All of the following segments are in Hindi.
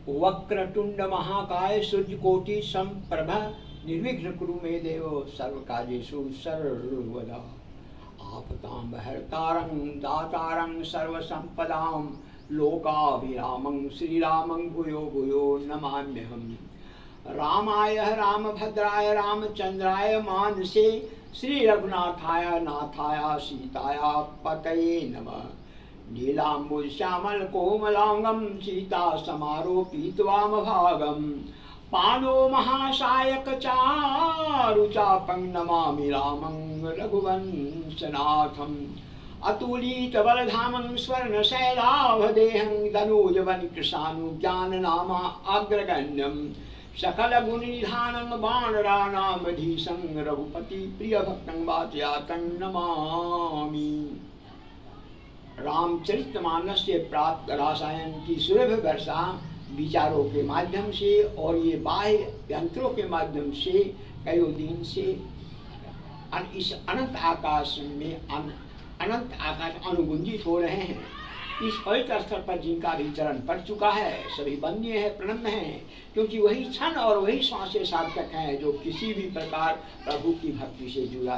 वक्रतुंड महाकाय सूर्यकोटि समप्रभ निर्विघ्न कुरु मे देव सर्वकार्येषु सर्वदा। आपतां हर्तारं दातारं सर्वसंपदां लोकाभिरामं श्रीरामं भूयो भूयो नमाम्यहम्। रामाय रामभद्राय रामचंद्राय मानसे श्री रघुनाथाय नाथाय सीताय पतये नमः। नीलाम्बुज श्यामल कोमलांगम सीता समारोपितवामभागम पाणो महासायक चारुचापं नमामि रामं रघुवंशनाथम्। अतुलित बलधामं स्वर्णशैलाभदेहं धनुजवनिकृशानुज्ञाननामा अग्रगण्यं सकल गुणनिधानं वानराणामधीशं रघुपति प्रियभक्तं वातयातं नमामि। रामचरितमानस से प्राप्त रसायन की सुलभ वर्षा विचारों के माध्यम से और ये बाह्य यंत्रों के माध्यम से कई दिन से इस अनंत आकाश में अनंत आकाश अनुगुंजित हो रहे हैं। इस पवित्र स्थल पर जिनका भी चरण पड़ चुका है सभी वंद्य है, प्रणम्य है, क्योंकि वही क्षण और वही श्वासें सार्थक हैं जो किसी भी प्रकार प्रभु की भक्ति से जुड़ा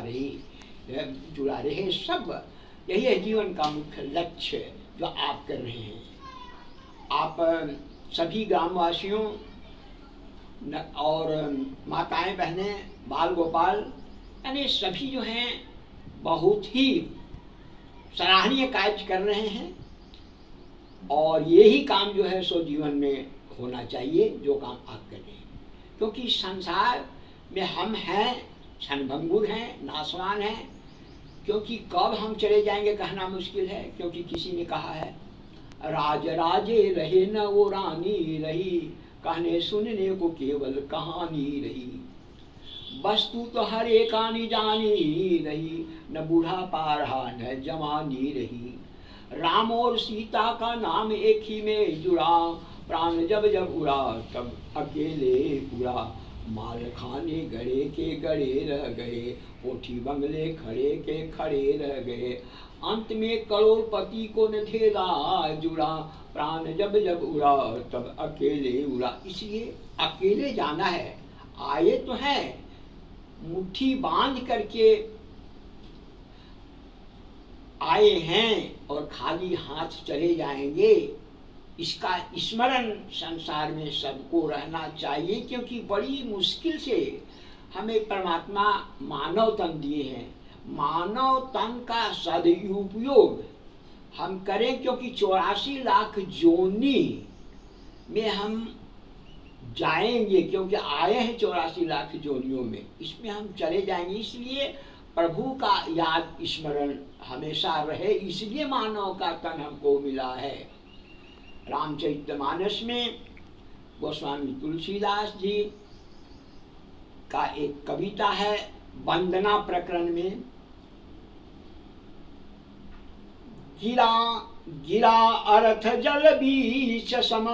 रहे। सब यही है जीवन का मुख्य लक्ष्य जो आप कर रहे हैं। आप सभी ग्रामवासियों और माताएं बहनें बाल गोपाल यानी सभी जो हैं बहुत ही सराहनीय कार्य कर रहे हैं और यही काम जो है सो जीवन में होना चाहिए जो काम आप कर रहे हैं। क्योंकि संसार में हम हैं, क्षणभंगुर हैं, नाशवान हैं, क्योंकि कब हम चले जाएंगे कहना मुश्किल है। क्योंकि किसी ने कहा है राज राजे रहे न वो रानी रही, कहने सुनने को केवल कहानी रही। वस्तु तो हर एक आनी जानी रही, न बूढ़ा पा रहा न जवानी रही। राम और सीता का नाम एक ही में जुड़ा, प्राण जब जब उड़ा तब अकेले उड़ा। माल खाने गड़े के गड़े रह गए, कोठी बंगले खड़े के खड़े रह गए। अंत में करोड़पति को न ढेला जुड़ा, प्राण जब जब उड़ा तब अकेले उड़ा। इसलिए अकेले जाना है। आए तो है, मुट्ठी बांध करके आए हैं और खाली हाथ चले जाएंगे। इसका स्मरण संसार में सबको रहना चाहिए, क्योंकि बड़ी मुश्किल से हमें परमात्मा मानव तन दिए हैं। मानव तन का सदुपयोग हम करें, क्योंकि 84 लाख जोनी में हम जाएंगे, क्योंकि आए हैं 84 लाख जोनियों में, इसमें हम चले जाएंगे। इसलिए प्रभु का याद स्मरण हमेशा रहे, इसलिए मानव का तन हमको मिला है। रामचरितमानस में गोस्वामी तुलसीदास जी का एक कविता है वंदना प्रकरण में। गिरा गिरा अर्थ जल बीच सम,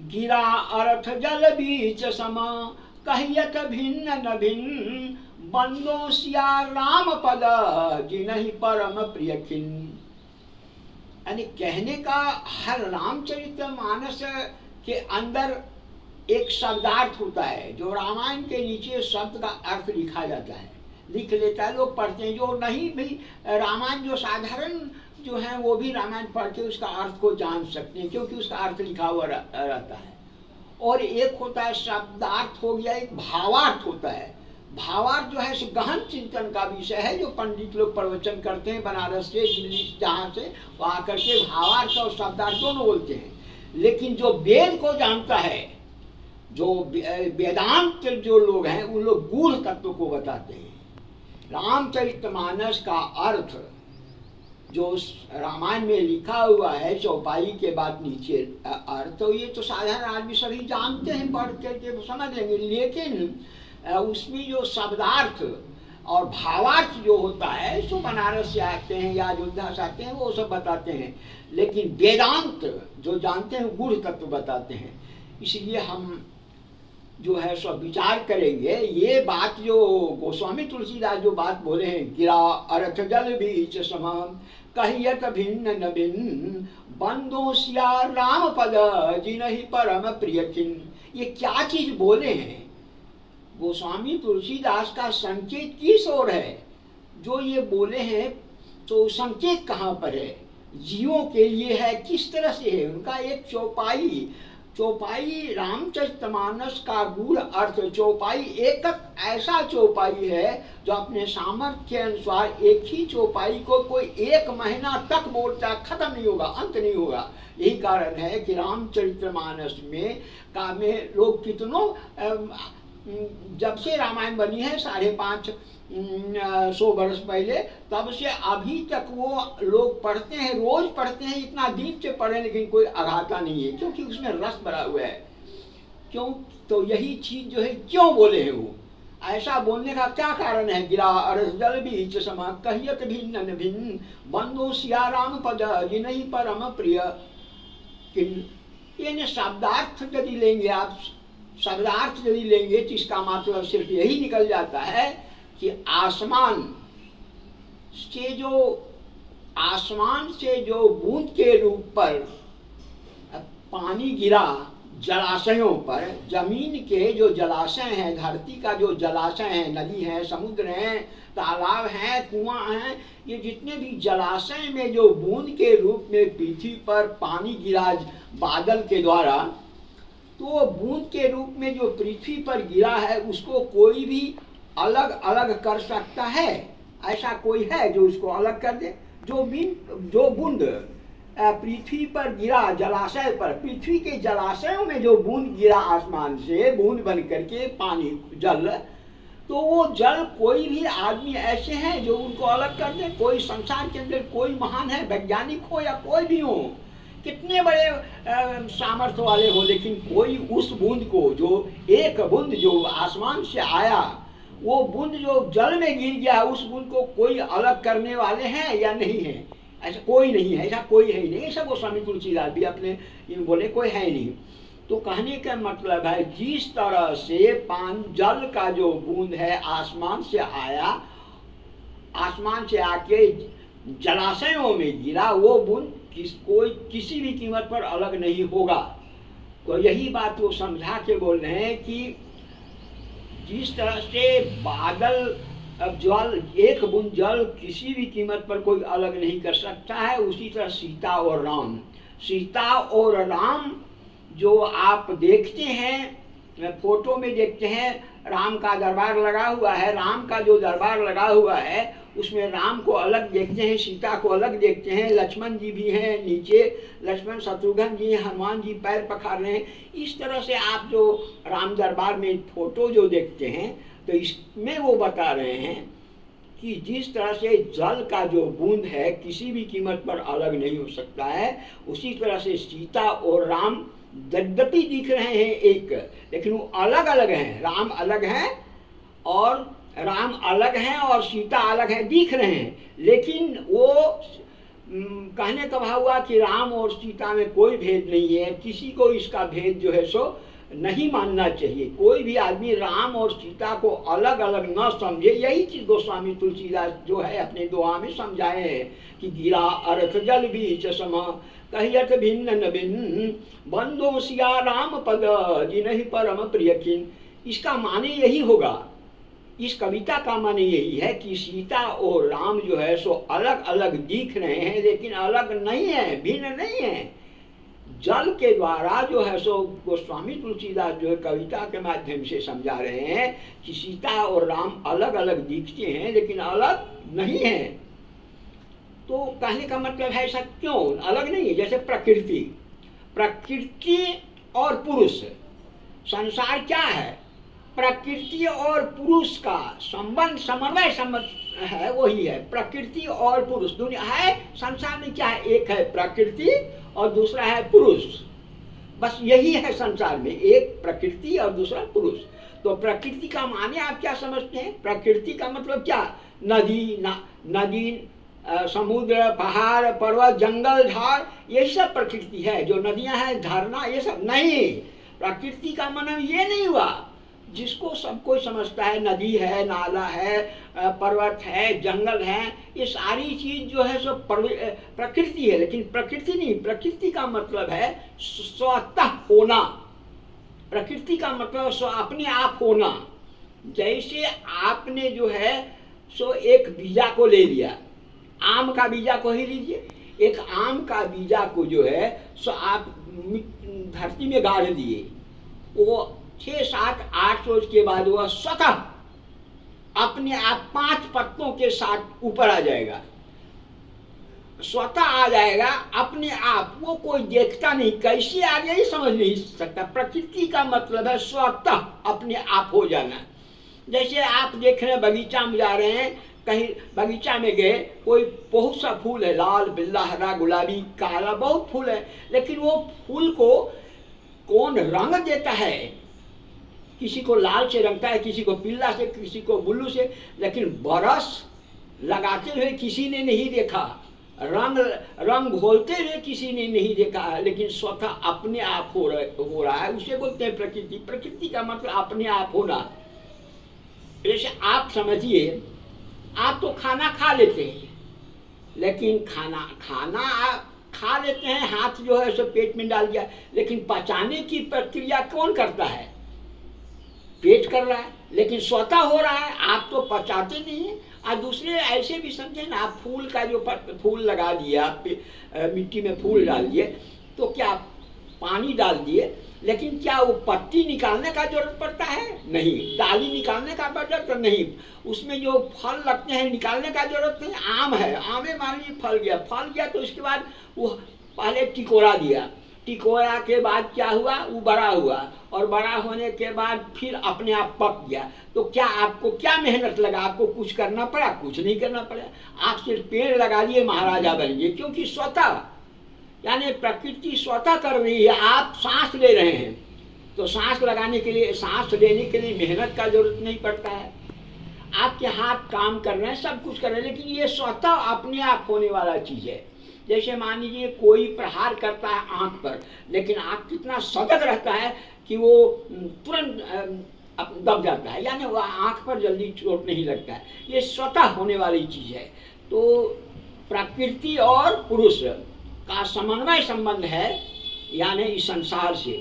गिरा अर्थ जल बीच सम, कहियत भिन्न न भिन्न, बंदो सिया राम पद जिनहि परम प्रिय खिन। यानी कहने का हर रामचरितमानस के अंदर एक शब्दार्थ होता है जो रामायण के नीचे शब्द का अर्थ लिखा जाता है, लिख लेता है, लोग पढ़ते हैं। जो नहीं भी रामायण जो साधारण जो है वो भी रामायण पढ़ के उसका अर्थ को जान सकते हैं, क्योंकि उसका अर्थ लिखा हुआ रहता है। और एक होता है शब्दार्थ हो गया, एक भावार्थ होता है। भावार्थ जो है गहन चिंतन का विषय है, जो पंडित लोग प्रवचन करते हैं बनारस से, दिल्ली जहाँ से वहाँ करके भावार्थ और शब्दार्थ दोनों बोलते हैं। लेकिन जो वेद को जानता है, जो वेदांत जो लोग हैं, उन लोग गूढ़ तत्व को बताते हैं। रामचरितमानस का अर्थ जो रामायण में लिखा हुआ है चौपाई के बाद नीचे अर्थ, तो ये तो साधारण आदमी सभी जानते हैं, पढ़ करके समझ लेंगे। लेकिन उसमें जो शब्दार्थ और भावार्थ जो होता है सो बनारस से आते हैं या अयोध्या से आते हैं, वो सब बताते हैं। लेकिन वेदांत जो जानते हैं गूढ़ तत्व बताते हैं। इसलिए हम जो है सब विचार करेंगे। ये बात जो गोस्वामी तुलसीदास जो बात बोले हैं, गिरा अर्थ जल बीच सम, कहियत भिन्न न भिन्न, बंदो सिया राम पद जिनहि परम प्रिय किन। ये क्या चीज बोले हैं? गोस्वामी तुलसीदास का संकेत किस ओर है? जो ये बोले हैं तो संकेत कहाँ पर है? जीवों के लिए है, किस तरह से है? उनका एक चौपाई, चौपाई रामचरितमानस का गूढ़ अर्थ, चौपाई एकक ऐसा चौपाई है जो अपने सामर्थ्य के अनुसार एक ही चौपाई को कोई 1 महीना तक बोलता, खत्म नहीं होगा, अंत नहीं होगा। यही कारण है कि रामचरितमानस में लोग कितनों जब से रामायण बनी है 550 वर्ष पहले, तब से अभी तक वो लोग पढ़ते हैं, रोज पढ़ते हैं, इतना दिन से पढ़े लेकिन कोई अघाता नहीं है, क्योंकि उसमें रस भरा हुआ है। क्यों? तो यही चीज जो है क्यों बोले हैं वो, ऐसा बोलने का क्या कारण है? गिरा अरस जल बीच सम कहियत भिन्न भिन्न बंदो सिया राम पद जिनहि परम प्रिय किन। ये शब्दार्थ यदि लेंगे आप, शब्दार्थ यदि लेंगे तो इसका मतलब सिर्फ यही निकल जाता है कि आसमान से जो बूंद के रूप पर पानी गिरा जलाशयों पर, जमीन के जो जलाशय हैं, धरती का जो जलाशय है, नदी है, समुद्र है, तालाब है, कुआं है, ये जितने भी जलाशय में जो बूंद के रूप में पृथ्वी पर पानी गिरा बादल के द्वारा, तो बूंद के रूप में जो पृथ्वी पर गिरा है उसको कोई भी अलग अलग कर सकता है? ऐसा कोई है जो उसको अलग कर दे? जो बूंद पृथ्वी पर गिरा जलाशय पर, पृथ्वी के जलाशयों में जो बूंद गिरा आसमान से, बूंद बन करके पानी जल, तो वो जल कोई भी आदमी ऐसे हैं जो उनको अलग कर दे? कोई संसार के अंदर कोई महान है, वैज्ञानिक हो या कोई भी हो, कितने बड़े सामर्थ्य वाले हो, लेकिन कोई उस बूंद को, जो एक बूंद जो आसमान से आया, वो बूंद जो जल में गिर गया, उस बूंद को कोई अलग करने वाले हैं या नहीं है? ऐसा कोई नहीं है, ऐसा कोई है ही नहीं। ऐसा गोस्वामी तुलसीदास भी अपने बोले कोई है नहीं। तो कहने का मतलब है जिस तरह से जल का जो बूंद है आसमान से आया, आसमान से आके जलाशयों में गिरा, वो बूंद किसी भी कीमत पर अलग नहीं होगा। तो यही बात वो समझा के बोल रहे हैं कि जिस तरह से बादल, अब जल, एक बूंद जल किसी भी कीमत पर कोई अलग नहीं कर सकता है, उसी तरह सीता और राम जो आप देखते हैं, फोटो में देखते हैं, राम का दरबार लगा हुआ है, राम का जो दरबार लगा हुआ है उसमें राम को अलग देखते हैं, सीता को अलग देखते हैं, लक्ष्मण जी भी हैं नीचे, लक्ष्मण शत्रुघ्न जी, हनुमान जी पैर पखार रहे हैं। इस तरह से आप जो राम दरबार में फोटो जो देखते हैं, तो इसमें वो बता रहे हैं कि जिस तरह से जल का जो बूंद है किसी भी कीमत पर अलग नहीं हो सकता है, उसी तरह से सीता और राम यद्यपि दिख रहे हैं एक, लेकिन वो अलग अलग हैं। राम अलग हैं और सीता अलग है, दिख रहे हैं, लेकिन वो कहने का भाव हुआ कि राम और सीता में कोई भेद नहीं है। किसी को इसका भेद जो है सो नहीं मानना चाहिए। कोई भी आदमी राम और सीता को अलग अलग न समझे। यही चीज गोस्वामी तुलसीदास जो है अपने दोहा में समझाए हैं कि गिरा अर्थ जल बीच सम कहियत भिन्न न भिन्न बंदो सिया राम पद जिनहि परम प्रिय किन। इसका माने यही होगा, इस कविता का माने यही है कि सीता और राम जो है सो अलग अलग दिख रहे हैं, लेकिन अलग नहीं है, भिन्न नहीं है। जल के द्वारा जो है सो गोस्वामी तुलसीदास जो है कविता के माध्यम से समझा रहे हैं कि सीता और राम अलग अलग दिखते हैं लेकिन अलग नहीं है। तो कहने का मतलब है ऐसा क्यों अलग नहीं है? जैसे प्रकृति और पुरुष, संसार क्या है? प्रकृति और पुरुष का संबंध, समन्वय संबंध है, वही है प्रकृति और पुरुष। दुनिया है, संसार में क्या है? एक है प्रकृति और दूसरा है पुरुष, बस यही है संसार में, एक प्रकृति और दूसरा पुरुष। तो प्रकृति का माने आप क्या समझते हैं? प्रकृति का मतलब क्या? नदी, समुद्र, पहाड़, पर्वत, जंगल, झाड़, यही सब प्रकृति है। जो नदियां हैं, झरना, ये सब नहीं। प्रकृति का मतलब ये नहीं हुआ। जिसको सब कोई समझता है, नदी है, नाला है, पर्वत है, जंगल है, ये सारी चीज जो है सब प्रकृति है। लेकिन प्रकृति नहीं, प्रकृति का मतलब है स्वतः होना। प्रकृति का मतलब स्व अपने आप होना। जैसे आपने जो है सो एक बीजा को ले लिया, आम का बीजा को ही लीजिए, एक आम का बीजा को जो है सो आप धरती में गाड़ दिए, वो 6, 7, 8 रोज के बाद वह स्वतः अपने आप 5 पत्तों के साथ ऊपर आ जाएगा, स्वतः आ जाएगा अपने आप। वो कोई देखता नहीं, कैसे आ गया ये समझ नहीं सकता। प्रकृति का मतलब है स्वतः अपने आप हो जाना। जैसे आप देख रहे हैं बगीचा में जा रहे हैं, कहीं बगीचा में गए, कोई बहुत सा फूल है, लाल, पीला, हरा, गुलाबी, काला, बहुत फूल है, लेकिन वो फूल को कौन रंग देता है? किसी को लाल से रंगता है, किसी को पीला से, किसी को ब्लू से, लेकिन बरस लगाते हुए किसी ने नहीं देखा, रंग घोलते हुए किसी ने नहीं देखा है, लेकिन स्वतः अपने आप हो रहा है। उसे बोलते हैं प्रकृति। प्रकृति का मतलब अपने आप होना। जैसे आप समझिए, आप तो खाना खा लेते हैं, लेकिन खाना आप खा लेते हैं, हाथ जो है उसे पेट में डाल दिया, लेकिन पचाने की प्रक्रिया कौन करता है? पेट कर रहा है, लेकिन स्वतः हो रहा है, आप तो पचाते नहीं हैं। और दूसरे ऐसे भी समझे ना, आप फूल का जो फूल लगा दिया, मिट्टी में फूल डाल दिए, तो क्या पानी डाल दिए, लेकिन क्या वो पत्ती निकालने का जरूरत पड़ता है? नहीं। डाली निकालने का जरूरत नहीं। उसमें जो फल लगते हैं निकालने का जरूरत नहीं। आम है, आमे मान लीजिए फल गया तो उसके बाद वो पहले टिकोरा दिया, टिकोरा के बाद क्या हुआ, वो बड़ा हुआ, और बड़ा होने के बाद फिर अपने आप पक गया। तो क्या आपको क्या मेहनत लगा? आपको कुछ करना पड़ा? कुछ नहीं करना पड़ा। आप सिर्फ पेड़ लगा दिए, महाराजा बन गए, क्योंकि स्वतः, यानी प्रकृति स्वतः कर रही है। आप सांस ले रहे हैं, तो सांस लगाने के लिए, सांस लेने के लिए मेहनत का जरूरत नहीं पड़ता है। आपके हाथ काम कर रहे हैं, सब कुछ कर रहे हैं, लेकिन ये स्वतः अपने आप होने वाला चीज है। जैसे मान लीजिए कोई प्रहार करता है आंख पर, लेकिन आंख कितना सजग रहता है कि वो तुरंत दब जाता है, यानी वह आंख पर जल्दी चोट नहीं लगता है। ये स्वतः होने वाली चीज है। तो प्रकृति और पुरुष का समन्वय संबंध है, यानी इस संसार से।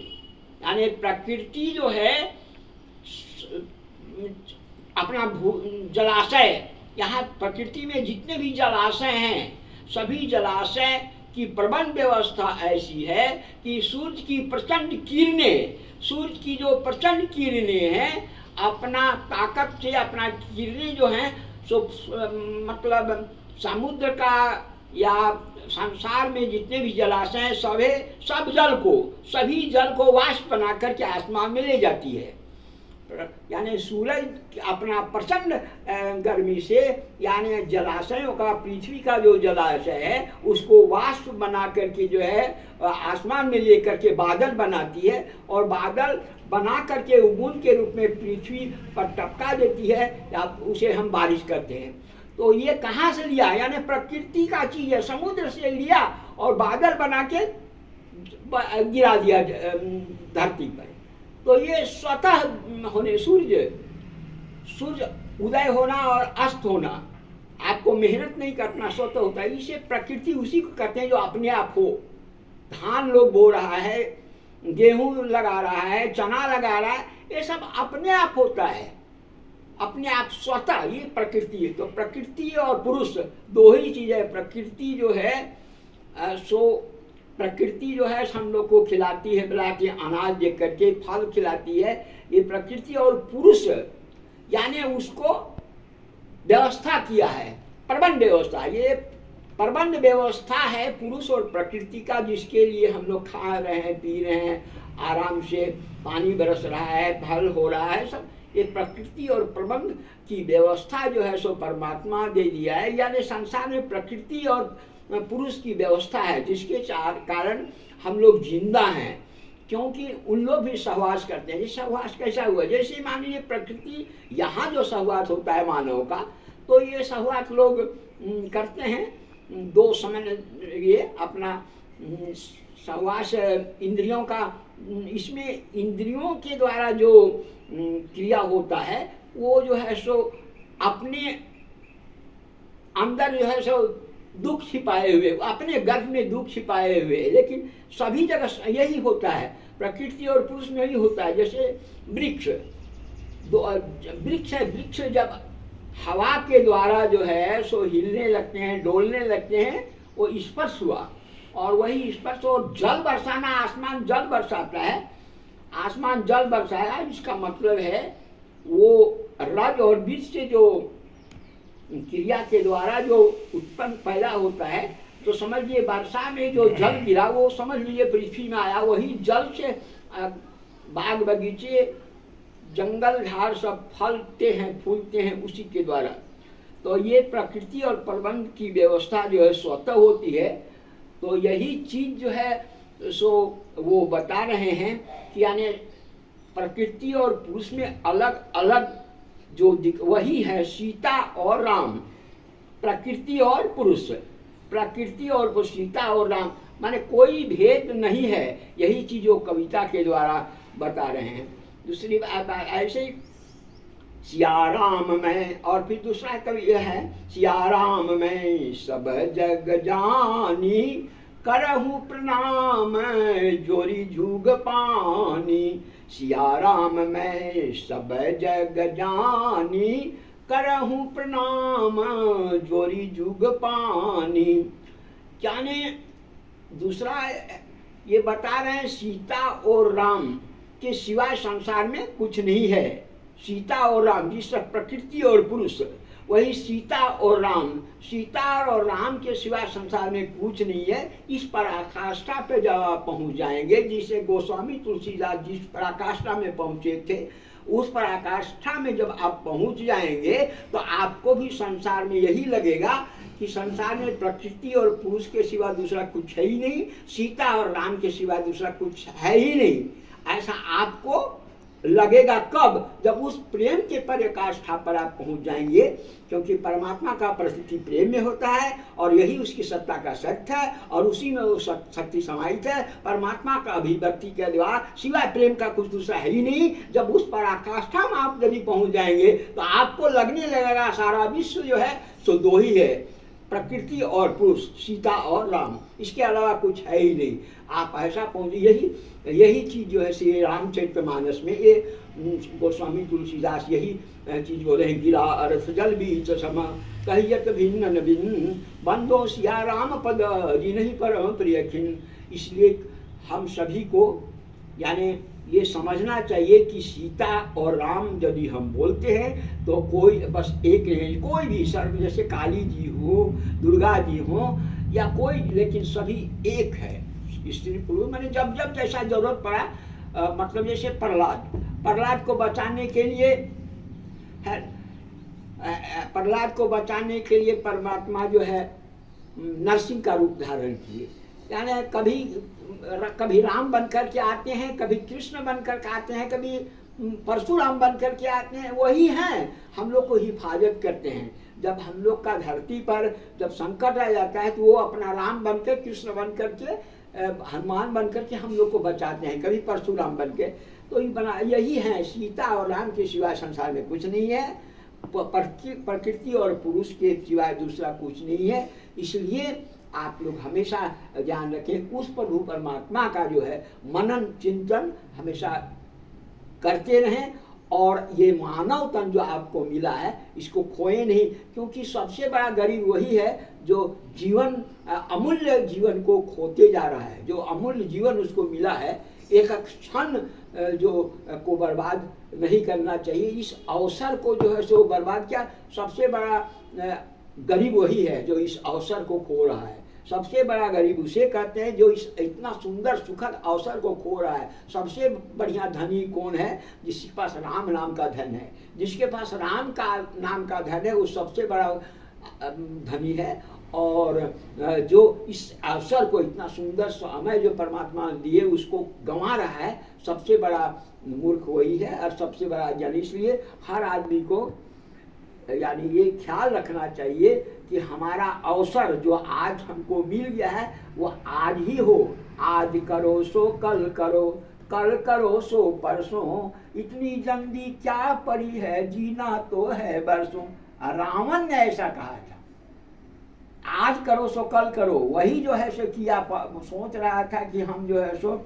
यानी प्रकृति जो है अपना जलाशय, यहाँ प्रकृति में जितने भी जलाशय हैं, सभी जलाशय की प्रबंध व्यवस्था ऐसी है कि सूर्य की प्रचंड किरणें, सूर्य की जो प्रचंड किरणें हैं, अपना ताकत से अपना किरणें जो हैं सो मतलब समुद्र का या संसार में जितने भी जलाशय हैं, सभी जल को वाष्प बना करके आसमान में ले जाती है। यानी सूरज अपना प्रचंड गर्मी से, यानी जलाशयों का, पृथ्वी का जो जलाशय है उसको वाष्प बना करके जो है आसमान में ले करके बादल बनाती है, और बादल बना करके बूंद के रूप में पृथ्वी पर टपका देती है, उसे हम बारिश करते हैं। तो ये कहाँ से लिया? यानी प्रकृति का चीज है, समुद्र से लिया और बादल बना के गिरा दिया धरती पर। तो ये स्वतः होने, सूर्य उदय होना और अस्त होना, आपको मेहनत नहीं करना, स्वतः होता है। इसे प्रकृति उसी को कहते हैं जो अपने आप हो। धान लोग बो रहा है, गेहूं लगा रहा है, चना लगा रहा है, ये सब अपने आप होता है, अपने आप स्वतः, ये प्रकृति है। तो प्रकृति और पुरुष दो ही चीज है। प्रकृति जो है सो प्रकृति जो है हम लोग को खिलाती है, पिलाती है, अनाज दे करके, फल खिलाती है, ये प्रकृति। और पुरुष यानी उसको व्यवस्था किया है, प्रबंध व्यवस्था, ये प्रबंध व्यवस्था है पुरुष और प्रकृति का, जिसके लिए हम लोग खा रहे हैं, पी रहे हैं, आराम से पानी बरस रहा है, फल हो रहा है, सब ये प्रकृति और प्रबंध की व्यवस्था जो है सो परमात्मा दे दिया है। यानी संसार में प्रकृति और पुरुष की व्यवस्था है, जिसके कारण हम लोग जिंदा हैं, क्योंकि उन लोग भी सहवास करते हैं। ये सहवास कैसा हुआ? जैसे मान लीजिए प्रकृति, यहाँ जो सहवास होता है मानव का, तो ये सहवास लोग करते हैं दो समय, ये अपना सहवास इंद्रियों का इसमें इंद्रियों के द्वारा जो क्रिया होता है वो जो है सो अपने अंदर जो है सो दुख छिपाए हुए, अपने गर्भ में दुख छिपाए हुए, लेकिन सभी जगह यही होता है, प्रकृति और पुरुष में यही होता है। जैसे वृक्ष, वृक्ष है, वृक्ष जब हवा के द्वारा जो है सो हिलने लगते हैं, डोलने लगते हैं, वो स्पर्श हुआ, और वही स्पर्श, और जल बरसाना, आसमान जल बरसाता है, आसमान जल बरसाया, इसका मतलब है वो रज और बीज से जो क्रिया के द्वारा जो उत्पन्न पैदा होता है, तो समझ लीजिए वर्षा में जो जल गिरा वो समझ लीजिए पृथ्वी में आया, वही जल से बाग बगीचे जंगल झाड़ सब फलते हैं, फूलते हैं उसी के द्वारा। तो ये प्रकृति और प्रबंध की व्यवस्था जो है स्वतः होती है। तो यही चीज जो है सो वो बता रहे हैं कि यानी प्रकृति और पुरुष में अलग अलग जो वही है सीता और राम, प्रकृति और पुरुष, प्रकृति और सीता और राम, माने कोई भेद नहीं है। यही चीज वो कविता के द्वारा बता रहे हैं। दूसरी बात ऐसे ही सिया राम में, और फिर दूसरा कवि यह है, सिया राम में सब जग जानी, करहु प्रणाम जोरी झूग पानी। सिया राम में सब जग जानी, करहु प्रणाम जोरी झूग पानी। क्या ने दूसरा ये बता रहे हैं सीता और राम के सिवाय संसार में कुछ नहीं है। सीता और राम, जिस प्रकृति और पुरुष, वही सीता और राम, सीता और राम के सिवाय संसार में कुछ नहीं है। इस पराकाष्ठा पे जब आप पहुंच जाएंगे, जिसे गोस्वामी तुलसीदास जिस पराकाष्ठा में पहुंचे थे, उस पराकाष्ठा में जब आप पहुंच जाएंगे तो आपको भी संसार में यही लगेगा कि संसार में प्रकृति और पुरुष के सिवा दूसरा कुछ है ही नहीं, सीता और राम के सिवा दूसरा कुछ है ही नहीं। ऐसा आपको लगेगा कब? जब उस प्रेम के पराकाष्ठा पर आप पहुंच जाएंगे, क्योंकि परमात्मा का परिस्थिति प्रेम में होता है और यही उसकी सत्ता का सत्य है और उसी में वो शक्ति समाहित है। परमात्मा का अभिव्यक्ति के द्वारा सिवाय प्रेम का कुछ दूसरा है ही नहीं। जब उस पराकाष्ठा में आप यदि पहुंच जाएंगे तो आपको लगने लगेगा सारा विश्व जो है सो दो ही है, प्रकृति और पुरुष, सीता और राम, इसके अलावा कुछ है ही नहीं। आप ऐसा पहुंचे, यही चीज जो है श्री रामचरितमानस में ये गोस्वामी तुलसीदास यही चीज बोले हैं। गिरा अर्थ जल बीच सम कहियत भिन्न न भिन्न, बंदो सिया राम पद जिन्हि परम प्रिय खिन। इसलिए हम सभी को यानी ये समझना चाहिए कि सीता और राम यदि हम बोलते हैं तो कोई बस एक नहीं, कोई भी सर्व, जैसे काली जी हो, दुर्गा जी हो या कोई, लेकिन सभी एक है। स्त्री पुरुष मैंने जब जब जैसा जरूरत पड़ा, मतलब जैसे प्रहलाद को बचाने के लिए है, प्रहलाद को बचाने के लिए परमात्मा जो है नरसिंह का रूप धारण किए। यानी कभी राम बनकर के आते हैं, कभी कृष्ण बनकर के आते हैं, कभी परशुराम बनकर के आते हैं। वही हैं, हम लोग को हिफाजत करते हैं। जब हम लोग का धरती पर जब संकट आ जाता है तो वो अपना राम बनकर, कृष्ण बनकर के, हनुमान बनकर के हम लोग को बचाते हैं, कभी परशुराम बनकर। तो यही है, सीता और राम के सिवाय संसार में कुछ नहीं है, प्रकृति और पुरुष के सिवाय दूसरा कुछ नहीं है। इसलिए आप लोग हमेशा ध्यान रखें, उस प्रभु परमात्मा का जो है मनन चिंतन हमेशा करते रहें, और ये मानव तन जो आपको मिला है इसको खोए नहीं, क्योंकि सबसे बड़ा गरीब वही है जो जीवन, अमूल्य जीवन को खोते जा रहा है। जो अमूल्य जीवन उसको मिला है, एक क्षण जो को बर्बाद नहीं करना चाहिए। इस अवसर को जो है सो बर्बाद, क्या सबसे बड़ा गरीब वही है जो इस अवसर को खो रहा है। सबसे बड़ा गरीब उसे कहते हैं जो इस इतना सुंदर सुखद अवसर को खो रहा है। सबसे बढ़िया धनी कौन है? जिसके पास राम नाम का धन है। जिसके पास राम का नाम का धन है वो सबसे बड़ा धनी है। और जो इस अवसर को, इतना सुंदर समय जो परमात्मा दिए उसको गंवा रहा है, सबसे बड़ा मूर्ख वही है और सबसे बड़ा ज्ञानी। इसलिए हर आदमी को यानी ये ख्याल रखना चाहिए कि हमारा अवसर जो आज हमको मिल गया है वो आज ही हो। आज करो सो कल करो, कल करो सो परसों, इतनी जल्दी क्या पड़ी है, जीना तो है बरसों। रावण ने ऐसा कहा था, आज करो सो कल करो। वही जो है सो किया, सोच रहा था कि हम जो है सो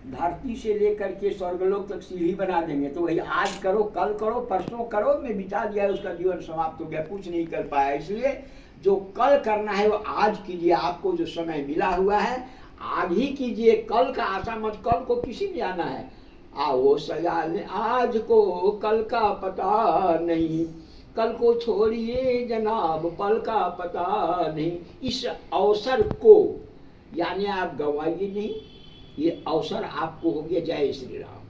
धरती से लेकर के स्वर्गलोक तक सीढ़ी बना देंगे, तो वही आज करो कल करो परसों करो में बिता दिया, उसका जीवन समाप्त हो गया, कुछ नहीं कर पाया। इसलिए जो कल करना है वो आज कीजिए। आपको जो समय मिला हुआ है आज ही कीजिए, कल का आशा मत, कल को किसी ने आना है। आओ सजा ले आज को, कल का पता नहीं, कल को छोड़िए जनाब, पल का पता नहीं। इस अवसर को यानी आप गवाइए नहीं, ये अवसर आपको हो गया। जय श्री राम।